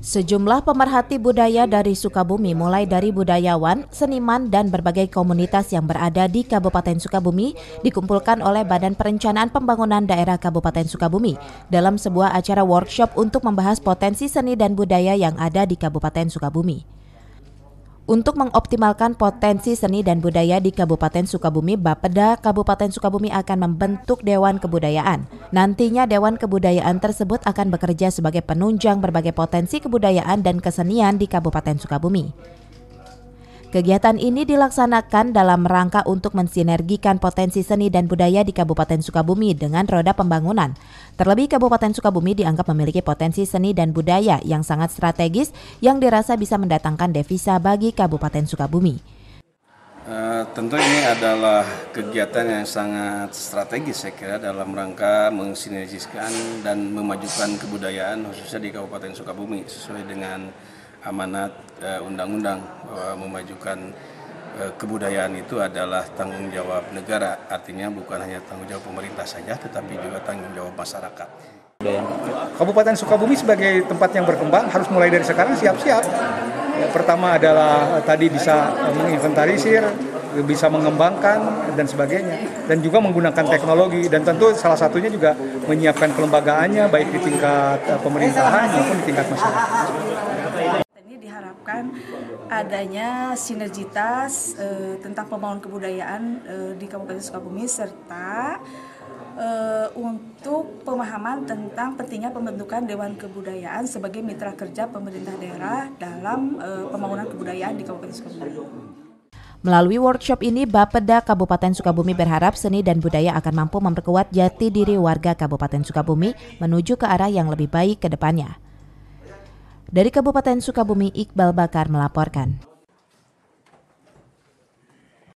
Sejumlah pemerhati budaya dari Sukabumi, mulai dari budayawan, seniman, dan berbagai komunitas yang berada di Kabupaten Sukabumi dikumpulkan oleh Badan Perencanaan Pembangunan Daerah Kabupaten Sukabumi dalam sebuah acara workshop untuk membahas potensi seni dan budaya yang ada di Kabupaten Sukabumi. Untuk mengoptimalkan potensi seni dan budaya di Kabupaten Sukabumi, Bapeda Kabupaten Sukabumi akan membentuk Dewan Kebudayaan. Nantinya Dewan Kebudayaan tersebut akan bekerja sebagai penunjang berbagai potensi kebudayaan dan kesenian di Kabupaten Sukabumi. Kegiatan ini dilaksanakan dalam rangka untuk mensinergikan potensi seni dan budaya di Kabupaten Sukabumi dengan roda pembangunan. Terlebih Kabupaten Sukabumi dianggap memiliki potensi seni dan budaya yang sangat strategis yang dirasa bisa mendatangkan devisa bagi Kabupaten Sukabumi. Tentu ini adalah kegiatan yang sangat strategis saya kira dalam rangka mensinergiskan dan memajukan kebudayaan khususnya di Kabupaten Sukabumi sesuai dengan amanat undang-undang bahwa memajukan kebudayaan itu adalah tanggung jawab negara, artinya bukan hanya tanggung jawab pemerintah saja tetapi juga tanggung jawab masyarakat. Kabupaten Sukabumi sebagai tempat yang berkembang harus mulai dari sekarang siap-siap. Pertama adalah tadi bisa menginventarisir, bisa mengembangkan dan sebagainya, dan juga menggunakan teknologi, dan tentu salah satunya juga menyiapkan kelembagaannya baik di tingkat pemerintahan maupun di tingkat masyarakat. Diharapkan adanya sinergitas tentang pembangunan kebudayaan di Kabupaten Sukabumi serta untuk pemahaman tentang pentingnya pembentukan Dewan Kebudayaan sebagai mitra kerja pemerintah daerah dalam pembangunan kebudayaan di Kabupaten Sukabumi. Melalui workshop ini, Bapeda Kabupaten Sukabumi berharap seni dan budaya akan mampu memperkuat jati diri warga Kabupaten Sukabumi menuju ke arah yang lebih baik ke depannya. Dari Kabupaten Sukabumi, Iqbal Bakar melaporkan.